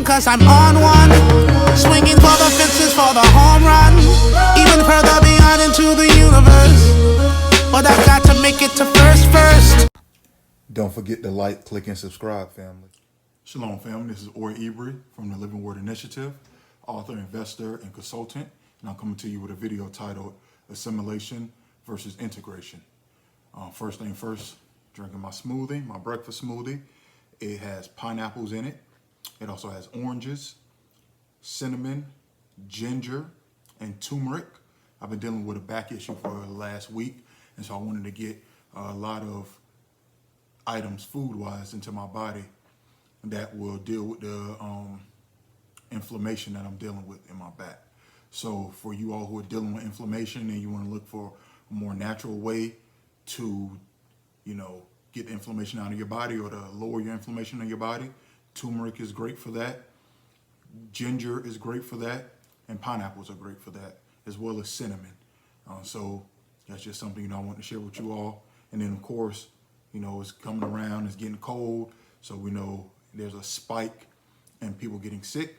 cause I'm on one. Swinging for the fences for the home run. Even further beyond into the universe. But I've got to make it to first. Don't forget to like, click, and subscribe, family. Shalom, family. This is Ori Ibri from the Living Word Initiative, author, investor, and consultant. And I'm coming to you with a video titled Assimilation versus Integration. First thing first, drinking my smoothie, my breakfast smoothie. It has pineapples in it. It also has oranges, cinnamon, ginger, and turmeric. I've been dealing with a back issue for the last week, and so I wanted to get a lot of items food-wise into my body that will deal with the inflammation that I'm dealing with in my back. So for you all who are dealing with inflammation and you want to look for a more natural way to, get the inflammation out of your body or to lower your inflammation in your body, turmeric is great for that. Ginger is great for that. And pineapples are great for that, as well as cinnamon. So that's just something, I want to share with you all. And then of course, it's coming around, it's getting cold. So we know there's a spike in people getting sick.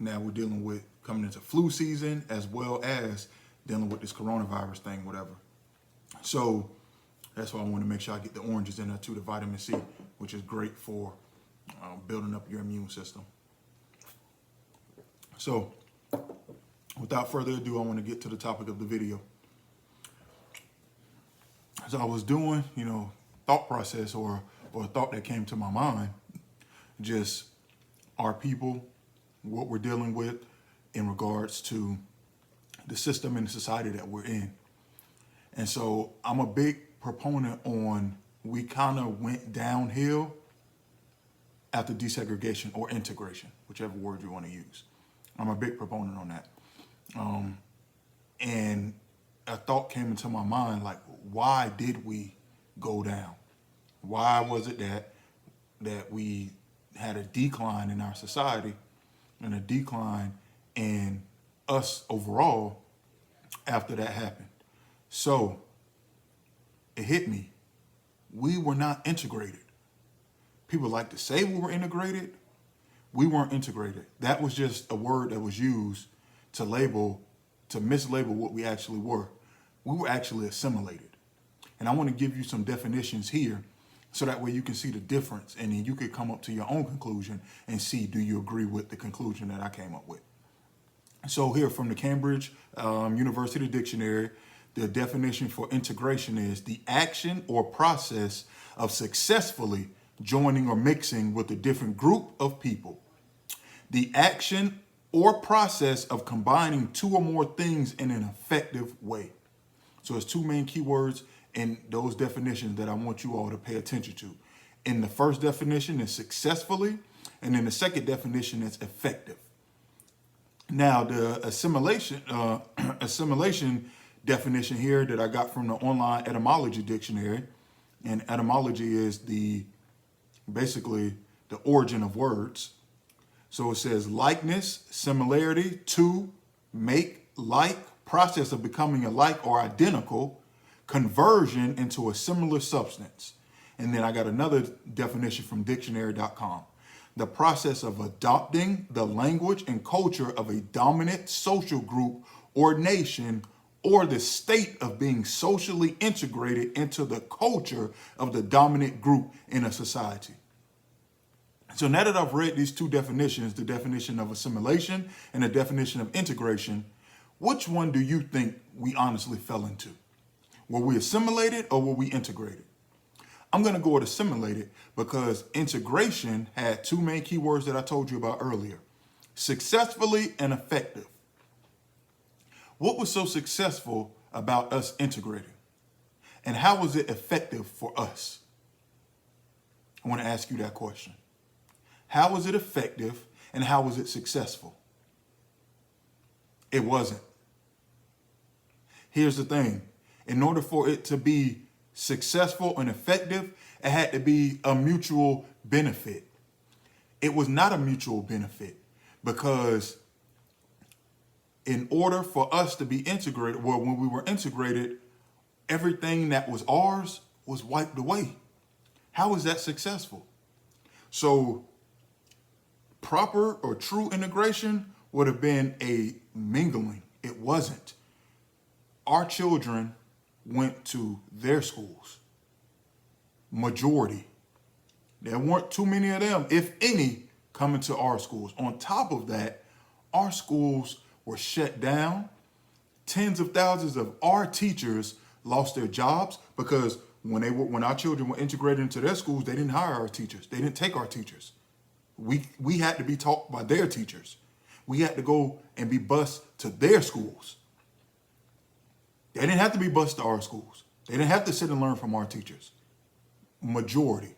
Now we're dealing with coming into flu season, as well as dealing with this coronavirus thing, whatever. So that's why I want to make sure I get the oranges in there too, the vitamin C, which is great for building up your immune system. So without further ado, I want to get to the topic of the video. As I was doing, thought process or a thought that came to my mind, just our people, what we're dealing with in regards to the system and the society that we're in. And so I'm a big proponent on, we kind of went downhill after desegregation or integration, whichever word you want to use. I'm a big proponent on that. And a thought came into my mind, like, why did we go down? Why was it that we had a decline in our society and a decline in us overall after that happened? So it hit me. We were not integrated. People like to say we were integrated. We weren't integrated. That was just a word that was used to mislabel what we actually were. We were actually assimilated. And I want to give you some definitions here so that way you can see the difference, and then you could come up to your own conclusion and see, do you agree with the conclusion that I came up with? So here from the Cambridge University Dictionary, the definition for integration is the action or process of successfully joining or mixing with a different group of people. The action or process of combining two or more things in an effective way. So it's two main keywords in those definitions that I want you all to pay attention to. In the first definition is successfully, and in the second definition is effective. Now the assimilation definition here that I got from the online etymology dictionary, and etymology is basically the origin of words. So it says likeness, similarity to, make, like, process of becoming alike or identical, conversion into a similar substance. And then I got another definition from dictionary.com. The process of adopting the language and culture of a dominant social group or nation, or the state of being socially integrated into the culture of the dominant group in a society. So now that I've read these two definitions, the definition of assimilation and the definition of integration, which one do you think we honestly fell into? Were we assimilated or were we integrated? I'm going to go with assimilated because integration had two main keywords that I told you about earlier: successfully and effective. What was so successful about us integrating? And how was it effective for us? I want to ask you that question. How was it effective and how was it successful? It wasn't. Here's the thing. In order for it to be successful and effective, it had to be a mutual benefit. It was not a mutual benefit because in order for us to be integrated, well, when we were integrated, everything that was ours was wiped away. How is that successful? So proper or true integration would have been a mingling. It wasn't. Our children went to their schools. Majority. There weren't too many of them, if any, coming to our schools. On top of that, our schools were shut down. Tens of thousands of our teachers lost their jobs because when our children were integrated into their schools, they didn't hire our teachers. They didn't take our teachers. We had to be taught by their teachers. We had to go and be bused to their schools. They didn't have to be bused to our schools. They didn't have to sit and learn from our teachers. Majority.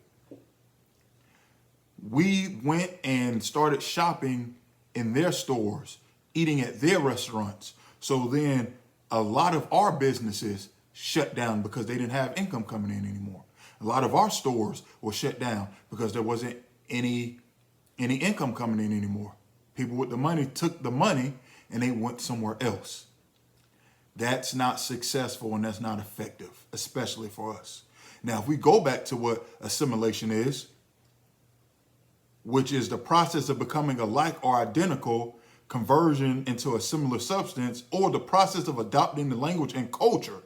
We went and started shopping in their stores, eating at their restaurants. So then a lot of our businesses shut down because they didn't have income coming in anymore. A lot of our stores were shut down because there wasn't any income coming in anymore. People with the money took the money and they went somewhere else. That's not successful and that's not effective, especially for us. Now, if we go back to what assimilation is, which is the process of becoming alike or identical, conversion into a similar substance, or the process of adopting the language and culture,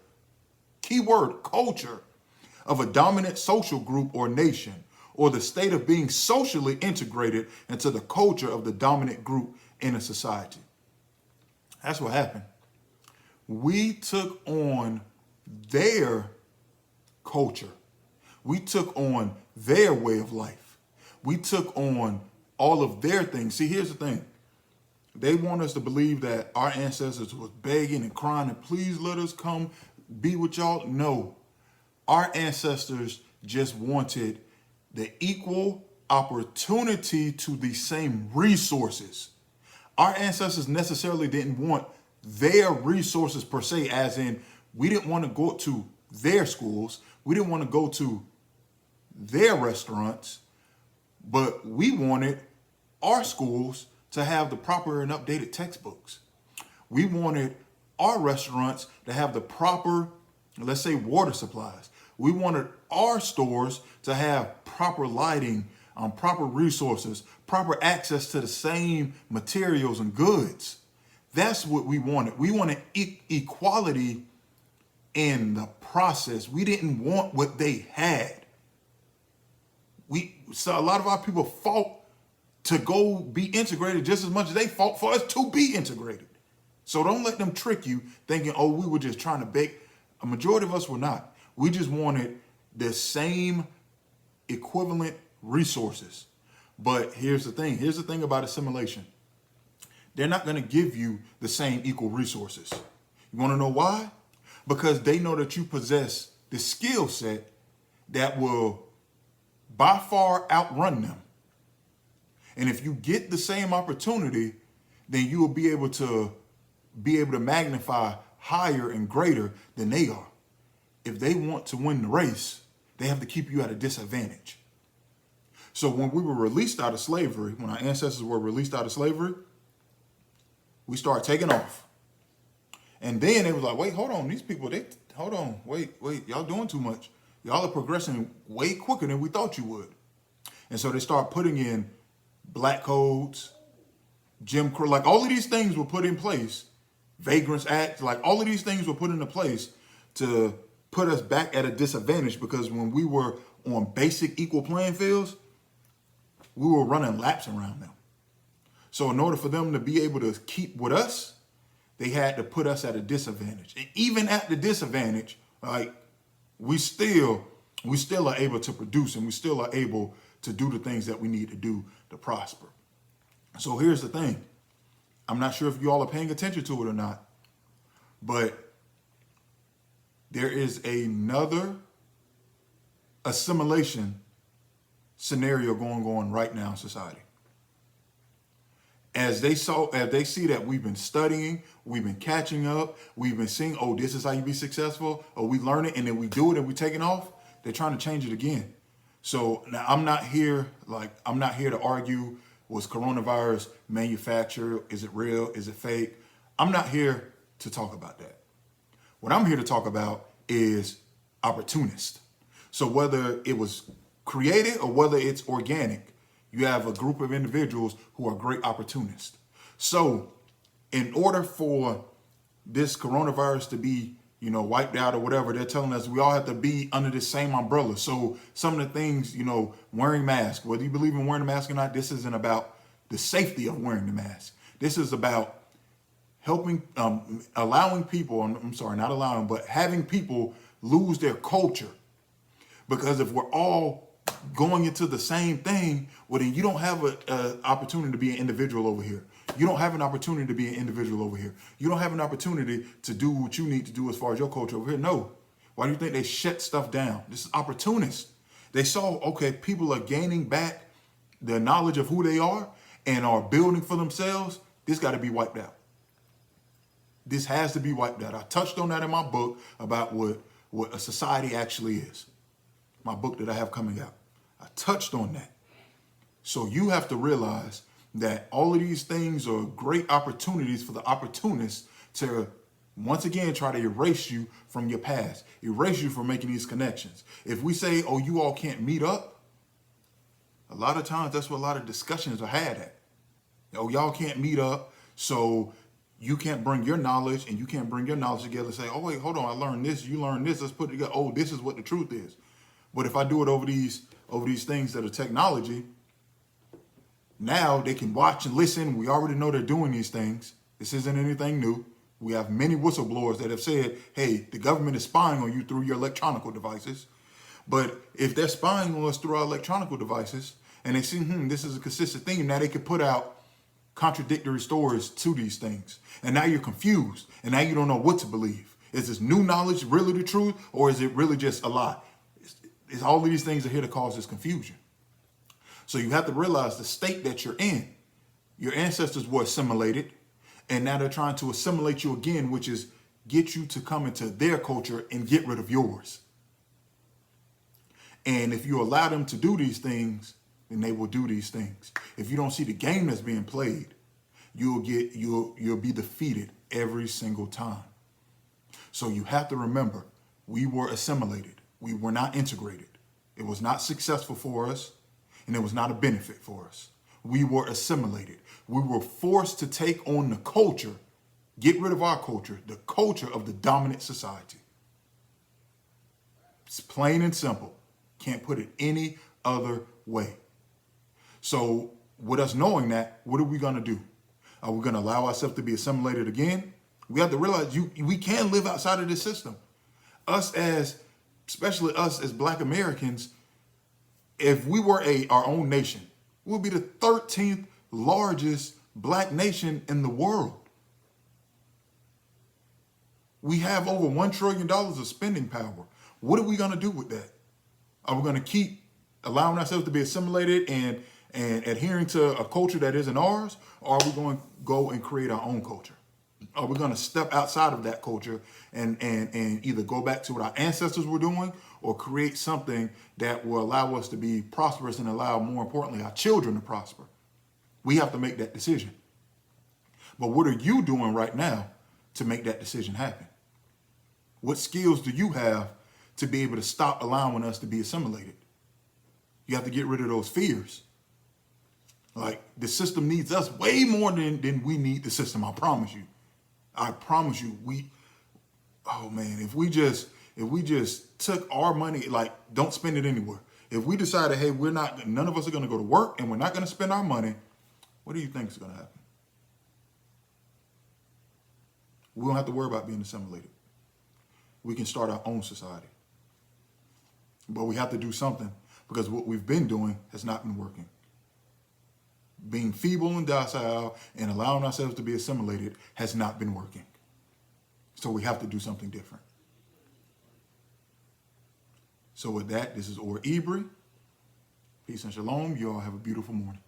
keyword culture, of a dominant social group or nation, or the state of being socially integrated into the culture of the dominant group in a society. That's what happened. We took on their culture. We took on their way of life. We took on all of their things. See, here's the thing. They want us to believe that our ancestors was begging and crying and please let us come be with y'all. No, our ancestors just wanted the equal opportunity to the same resources. Our ancestors necessarily didn't want their resources per se, as in we didn't want to go to their schools. We didn't want to go to their restaurants, but we wanted our schools to have the proper and updated textbooks. We wanted our restaurants to have the proper, let's say, water supplies. We wanted our stores to have proper lighting, proper resources, proper access to the same materials and goods. That's what we wanted. We wanted equality in the process. We didn't want what they had. So a lot of our people fought to go be integrated just as much as they fought for us to be integrated. So don't let them trick you thinking, oh, we were just trying to bake. A majority of us were not. We just wanted the same equivalent resources. But here's the thing. Here's the thing about assimilation. They're not going to give you the same equal resources. You want to know why? Because they know that you possess the skill set that will by far outrun them. And if you get the same opportunity, then you will be able to magnify higher and greater than they are. If they want to win the race, they have to keep you at a disadvantage. So when we were released out of slavery, when our ancestors were released out of slavery, we started taking off. And then it was like, wait, hold on, these people, wait, y'all doing too much. Y'all are progressing way quicker than we thought you would. And so they start putting in black codes, Jim Crow, like all of these things were put in place, Vagrants Act, like all of these things were put into place to put us back at a disadvantage, because when we were on basic equal playing fields, we were running laps around them. So in order for them to be able to keep with us, they had to put us at a disadvantage. And even at the disadvantage, like we still are able to produce, and we still are able to do the things that we need to do to prosper. So here's the thing. I'm not sure if you all are paying attention to it or not, but there is another assimilation scenario going on right now in society. As they see that we've been studying, we've been catching up, we've been seeing, oh, this is how you be successful, or we learn it and then we do it and we taking off, they're trying to change it again. So now I'm not here to argue, was coronavirus manufactured? Is it real? Is it fake? I'm not here to talk about that. What I'm here to talk about is opportunist. So whether it was created or whether it's organic, You have a group of individuals who are great opportunists. So in order for this coronavirus to be, wiped out or whatever, they're telling us we all have to be under the same umbrella. So some of the things, wearing masks, whether you believe in wearing a mask or not, this isn't about the safety of wearing the mask. This is about helping, allowing people, I'm sorry, not allowing, but having people lose their culture. Because if we're all going into the same thing, well, then you don't have an opportunity to be an individual over here. You don't have an opportunity to be an individual over here. You don't have an opportunity to do what you need to do as far as your culture over here. No. Why do you think they shut stuff down? This is opportunist. They saw, okay, people are gaining back the knowledge of who they are and are building for themselves. This got to be wiped out. This has to be wiped out. I touched on that in my book about what a society actually is. My book that I have coming out. I touched on that. So you have to realize that all of these things are great opportunities for the opportunists to, once again, try to erase you from your past, erase you from making these connections. If we say, oh, you all can't meet up, a lot of times that's what a lot of discussions are had at. Oh, y'all can't meet up, so you can't bring your knowledge and you can't bring your knowledge together and say, oh, wait, hold on, I learned this, you learned this, let's put it together. Oh, this is what the truth is. But if I do it over these things that are technology, now they can watch and listen. We already know they're doing these things. This isn't anything new. We have many whistleblowers that have said, hey, the government is spying on you through your electronic devices. But if they're spying on us through our electronic devices and they see, this is a consistent thing, now they can put out contradictory stories to these things. And now you're confused. And now you don't know what to believe. Is this new knowledge really the truth, or is it really just a lie? It's all of these things are here to cause this confusion. So you have to realize the state that you're in. Your ancestors were assimilated, and now they're trying to assimilate you again, which is get you to come into their culture and get rid of yours. And if you allow them to do these things, then they will do these things. If you don't see the game that's being played, you'll be defeated every single time. So you have to remember, we were assimilated. We were not integrated. It was not successful for us, and it was not a benefit for us. We were assimilated. We were forced to take on the culture, get rid of our culture, the culture of the dominant society. It's plain and simple. Can't put it any other way. So with us knowing that, what are we going to do? Are we going to allow ourselves to be assimilated again? We have to realize we can live outside of this system. Especially us as Black Americans, if we were our own nation, we would be the 13th largest Black nation in the world. We have over $1 trillion of spending power. What are we going to do with that? Are we going to keep allowing ourselves to be assimilated and adhering to a culture that isn't ours? Or are we going to go and create our own culture? Are we going to step outside of that culture and either go back to what our ancestors were doing or create something that will allow us to be prosperous and allow, more importantly, our children to prosper? We have to make that decision. But what are you doing right now to make that decision happen? What skills do you have to be able to stop allowing us to be assimilated? You have to get rid of those fears. Like, the system needs us way more than we need the system, I promise you. I promise you, if we just took our money, like, don't spend it anywhere. If we decided, hey, none of us are going to go to work and we're not going to spend our money, what do you think is going to happen? We don't have to worry about being assimilated. We can start our own society. But we have to do something because what we've been doing has not been working. Being feeble and docile and allowing ourselves to be assimilated has not been working. So we have to do something different. So with that, this is Or Ibri. Peace and shalom. You all have a beautiful morning.